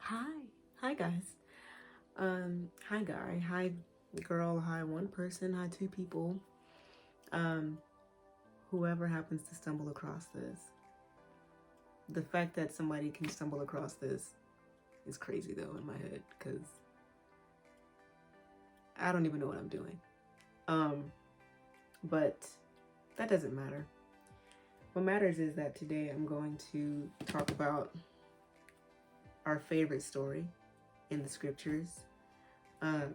Hi. Hi guys. Hi guy, hi girl, hi one person, hi two people. Um, Whoever happens to stumble across this. The fact that somebody can stumble across this is crazy though in my head because I don't even know what I'm doing. Um, but that doesn't matter. What matters is that today I'm going to talk about our favorite story in the scriptures. Um,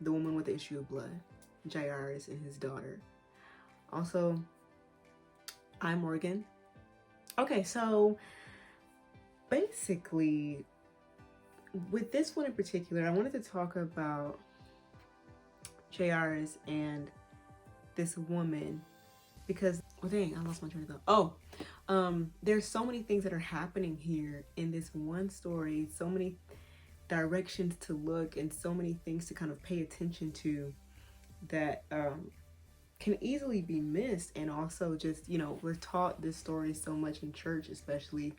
the woman with the issue of blood, Jairus and his daughter. Also, I'm Morgan. Okay, so basically, with this one in particular, I wanted to talk about Jairus and this woman because, oh dang, I lost my train of thought. There's so many things that are happening here in this one story, so many directions to look, and so many things to kind of pay attention to that can easily be missed. And also, just, we're taught this story so much in church, especially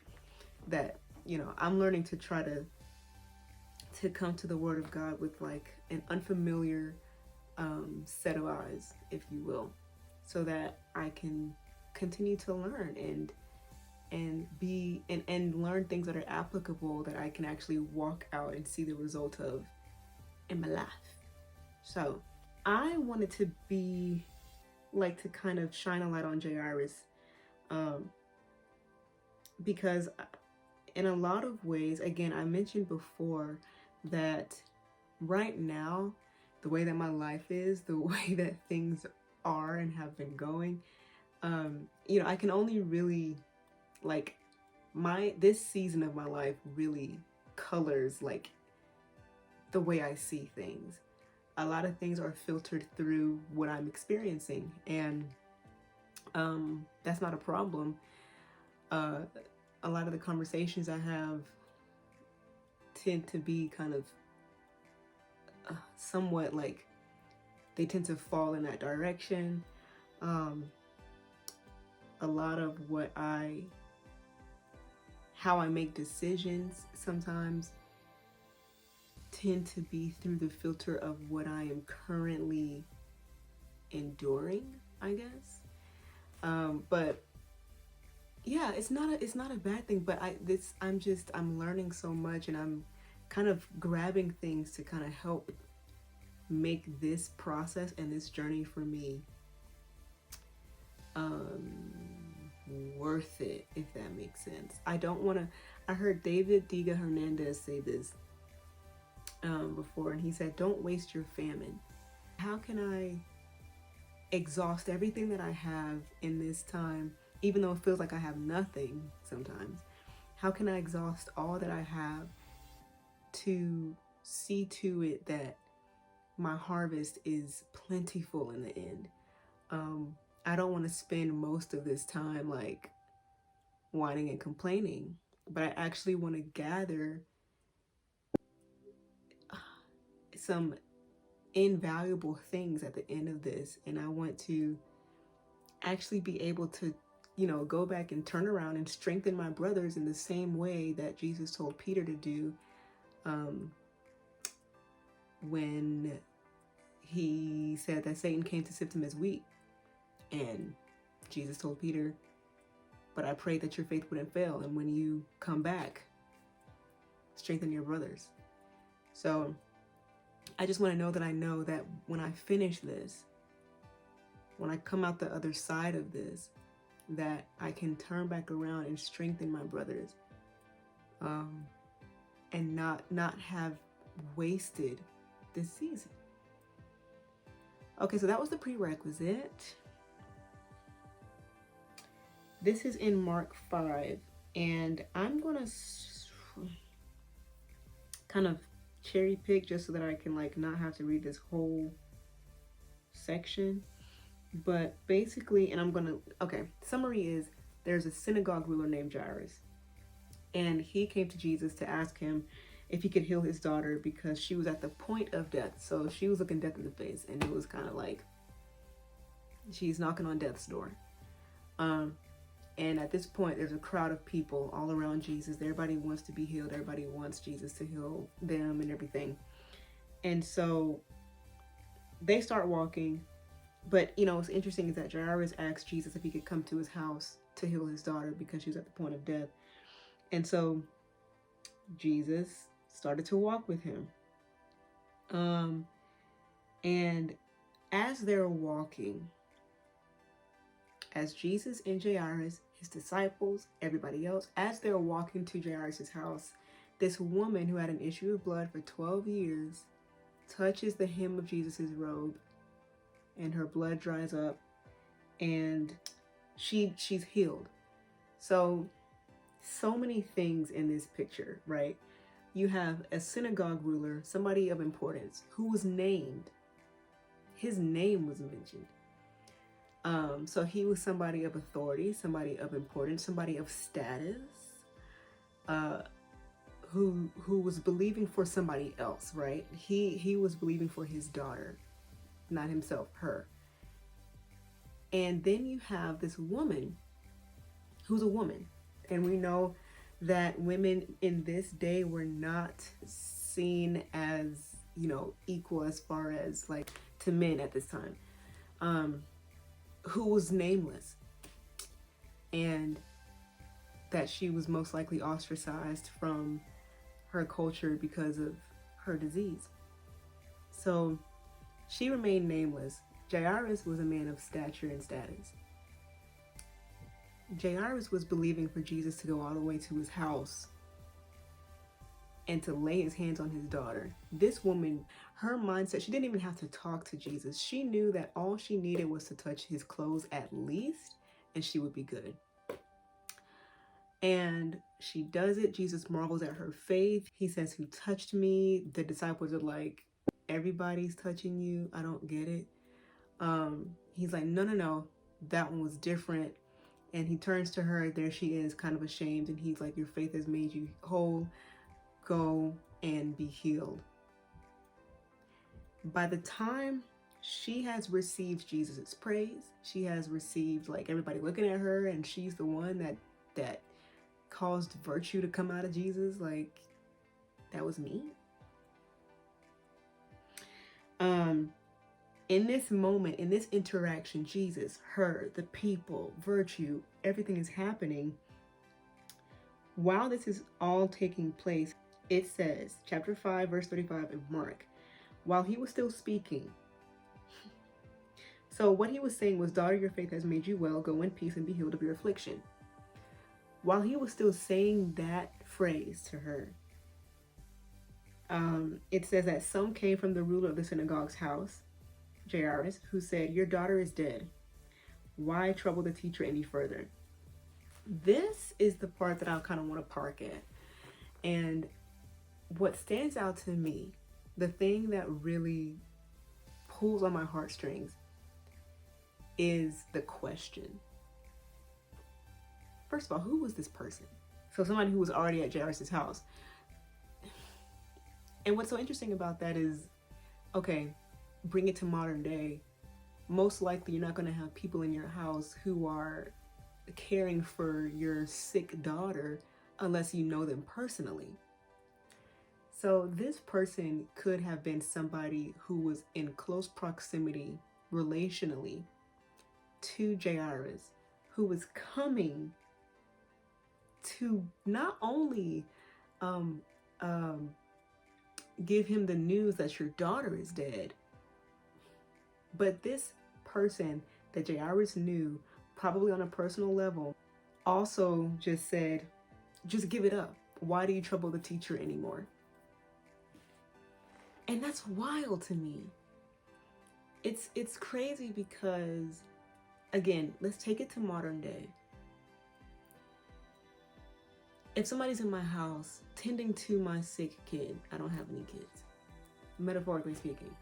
that, I'm learning to try to come to the Word of God with like an unfamiliar set of eyes, if you will, so that I can continue to learn and learn things that are applicable that I can actually walk out and see the result of in my life. So I wanted to be like to kind of shine a light on Jairus, um, because in a lot of ways, again, I mentioned before that right now, the way that my life is, the way that things are and have been going, I can only really like this season of my life really colors like the way I see things. A lot of things are filtered through what I'm experiencing, and that's not a problem. Uh, a lot of the conversations I have tend to be kind of somewhat like they tend to fall in that direction. Um, a lot of how I make decisions sometimes tend to be through the filter of what I am currently enduring, I guess. But yeah, it's not a bad thing. But I'm learning so much, and I'm kind of grabbing things to kind of help make this process and this journey for me um worth it, if that makes sense. I heard David Diga Hernandez say this before, and he said, don't waste your famine. How can I exhaust everything that I have in this time, even though it feels like I have nothing sometimes? How can I exhaust all that I have to see to it that my harvest is plentiful in the end? I don't want to spend most of this time like whining and complaining, but I actually want to gather some invaluable things at the end of this. And I want to actually be able to, go back and turn around and strengthen my brothers in the same way that Jesus told Peter to do when he said that Satan came to sift him as wheat. And Jesus told Peter, but I pray that your faith wouldn't fail. And when you come back, strengthen your brothers. So I just want to know that I know that when I finish this, when I come out the other side of this, that I can turn back around and strengthen my brothers, and not have wasted this season. Okay, so that was the prerequisite. This is in Mark 5, and I'm gonna kind of cherry pick just so that I can like not have to read this whole section. But basically, summary is there's a synagogue ruler named Jairus, and he came to Jesus to ask him if he could heal his daughter because she was at the point of death. So she was looking death in the face, and it was kind of like she's knocking on death's door. And at this point, there's a crowd of people all around Jesus. Everybody wants to be healed. Everybody wants Jesus to heal them and everything. And so they start walking. But, what's interesting is that Jairus asked Jesus if he could come to his house to heal his daughter because she was at the point of death. And so Jesus started to walk with him. And as they're walking, as Jesus and Jairus, his disciples, everybody else, as they're walking to Jairus' house, this woman who had an issue of blood for 12 years touches the hem of Jesus' robe, and her blood dries up, and she's healed. So many things in this picture, right? You have a synagogue ruler, somebody of importance, who was named. His name was mentioned. So he was somebody of authority, somebody of importance, somebody of status, who was believing for somebody else, right? He was believing for his daughter, not himself, her. And then you have this woman who's a woman. And we know that women in this day were not seen as, equal as far as like to men at this time. Who was nameless, and that she was most likely ostracized from her culture because of her disease. So she remained nameless. Jairus was a man of stature and status. Jairus was believing for Jesus to go all the way to his house and to lay his hands on his daughter. This woman, her mindset, she didn't even have to talk to Jesus. She knew that all she needed was to touch his clothes at least, and she would be good. And she does it. Jesus marvels at her faith. He says, "Who touched me?" The disciples are like, "Everybody's touching you. I don't get it." He's like, no, that one was different. And he turns to her. There she is, kind of ashamed. And he's like, "Your faith has made you whole. Go and be healed." By the time she has received Jesus' praise, she has received like everybody looking at her, and she's the one that caused virtue to come out of Jesus. Like, that was me. In this moment, in this interaction, Jesus, her, the people, virtue, everything is happening. While this is all taking place, it says, chapter 5, verse 35 of Mark, while he was still speaking. So what he was saying was, "Daughter, your faith has made you well. Go in peace and be healed of your affliction." While he was still saying that phrase to her, it says that some came from the ruler of the synagogue's house, Jairus, who said, "Your daughter is dead. Why trouble the teacher any further?" This is the part that I kind of want to park at. And what stands out to me, the thing that really pulls on my heartstrings, is the question. First of all, who was this person? So somebody who was already at Jairus' house. And what's so interesting about that is, okay, bring it to modern day. Most likely you're not going to have people in your house who are caring for your sick daughter unless you know them personally. So this person could have been somebody who was in close proximity relationally to Jairus, who was coming to not only give him the news that your daughter is dead, but this person that Jairus knew, probably on a personal level, also just said, "Just give it up. Why do you trouble the teacher anymore?" And that's wild to me. It's crazy because, again, let's take it to modern day. If somebody's in my house tending to my sick kid, I don't have any kids, metaphorically speaking,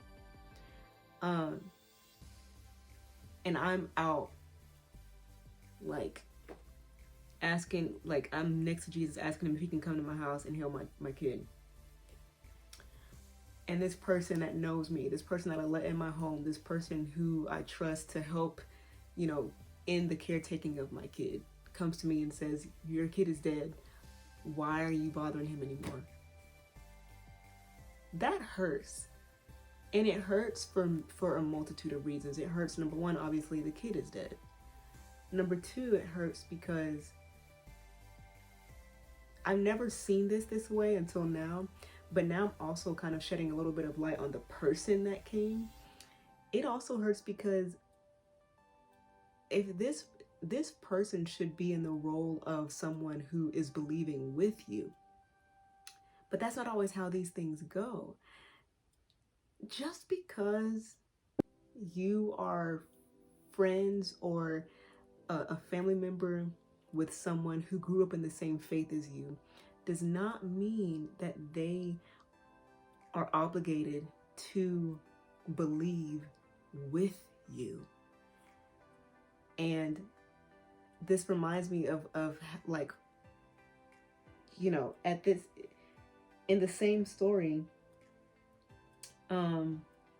and I'm out, like, asking, like, I'm next to Jesus asking him if he can come to my house and heal my kid. And this person that knows me, this person that I let in my home, this person who I trust to help, in the caretaking of my kid, comes to me and says, your kid is dead, why are you bothering him anymore? That hurts. And it hurts for a multitude of reasons. It hurts, number one, obviously the kid is dead. Number two, it hurts because I've never seen this way until now, but now I'm also kind of shedding a little bit of light on the person that came. It also hurts because if this person should be in the role of someone who is believing with you, but that's not always how these things go. Just because you are friends or a family member with someone who grew up in the same faith as you does not mean that they are obligated to believe with you. And this reminds me of like, you know, in the same story,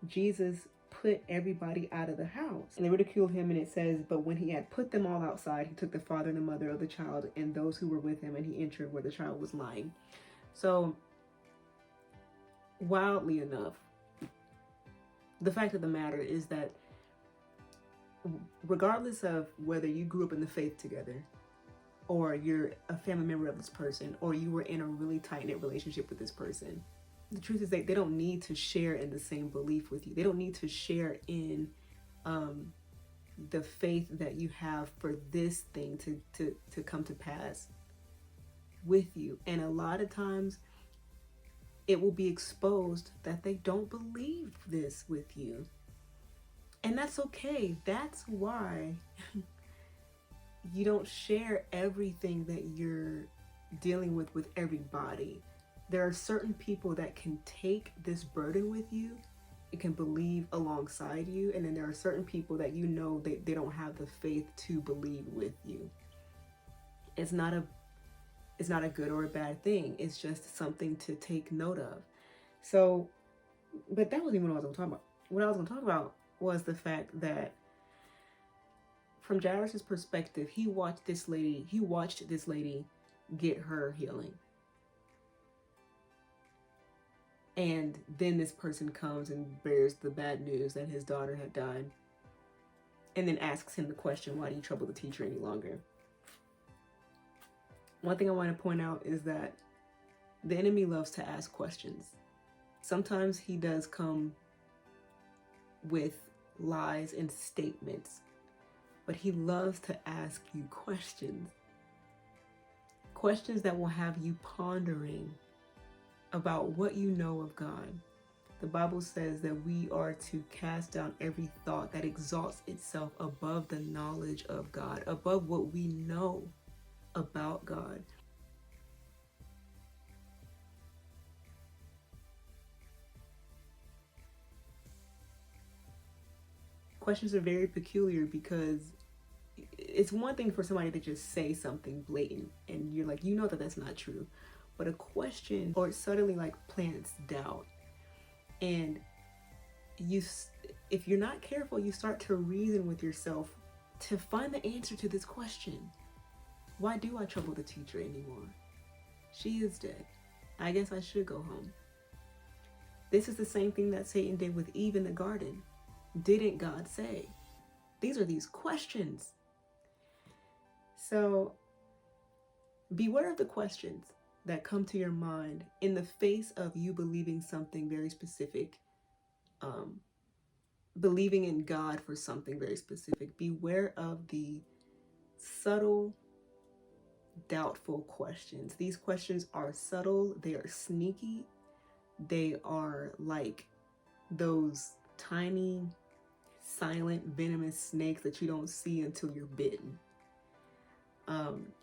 Jesus put everybody out of the house, and they ridiculed him, and it says, but when he had put them all outside, he took the father and the mother of the child and those who were with him, and he entered where the child was lying. So wildly enough, the fact of the matter is that regardless of whether you grew up in the faith together, or you're a family member of this person, or you were in a really tight-knit relationship with this person, the truth is that they don't need to share in the same belief with you. They don't need to share in the faith that you have for this thing to come to pass with you. And a lot of times it will be exposed that they don't believe this with you. And that's okay. That's why you don't share everything that you're dealing with everybody. There are certain people that can take this burden with you. It can believe alongside you. And then there are certain people that you know they don't have the faith to believe with you. It's not a good or a bad thing. It's just something to take note of. So, but that wasn't even what I was going to talk about. What I was going to talk about was the fact that from Jairus' perspective, he watched this lady get her healing. And then this person comes and bears the bad news that his daughter had died. And then asks him the question, why do you trouble the teacher any longer? One thing I want to point out is that the enemy loves to ask questions. Sometimes he does come with lies and statements, but he loves to ask you questions. Questions that will have you pondering about what you know of God. The Bible says that we are to cast down every thought that exalts itself above the knowledge of God, above what we know about God. Questions are very peculiar because it's one thing for somebody to just say something blatant and you're like, you know that that's not true. But a question, or it suddenly like plants doubt. And if you're not careful, you start to reason with yourself to find the answer to this question. Why do I trouble the teacher anymore? She is dead. I guess I should go home. This is the same thing that Satan did with Eve in the garden. Didn't God say? These are these questions. So beware of the questions that come to your mind in the face of you believing something very specific, believing in God for something very specific. Beware of the subtle, doubtful questions. These questions are subtle, they are sneaky, they are like those tiny, silent, venomous snakes that you don't see until you're bitten.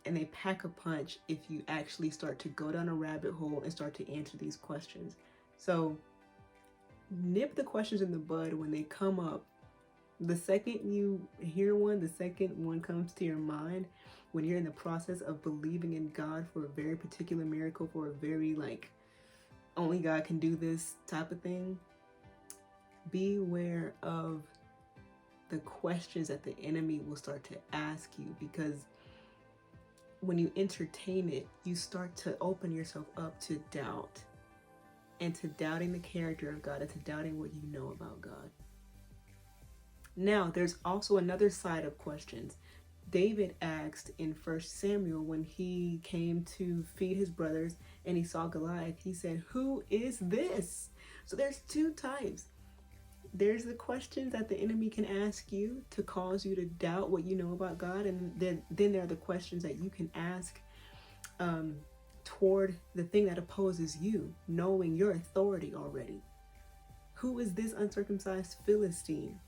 And they pack a punch if you actually start to go down a rabbit hole and start to answer these questions. So nip the questions in the bud when they come up. The second you hear one, the second one comes to your mind, when you're in the process of believing in God for a very particular miracle, for a very like, only God can do this type of thing, beware of the questions that the enemy will start to ask you, because when you entertain it, you start to open yourself up to doubt, and to doubting the character of God, and to doubting what you know about God. Now, there's also another side of questions. David asked in 1 Samuel, when he came to feed his brothers and he saw Goliath, he said, "Who is this?" So there's two types. There's the questions that the enemy can ask you to cause you to doubt what you know about God. And then there are the questions that you can ask toward the thing that opposes you, knowing your authority already. Who is this uncircumcised Philistine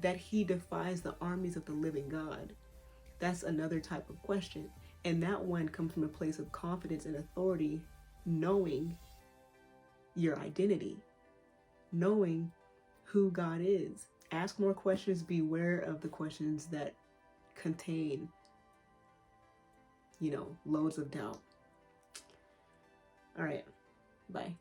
that he defies the armies of the living God? That's another type of question. And that one comes from a place of confidence and authority, knowing your identity, knowing who God is. Ask more questions. Beware of the questions that contain, loads of doubt. All right. Bye.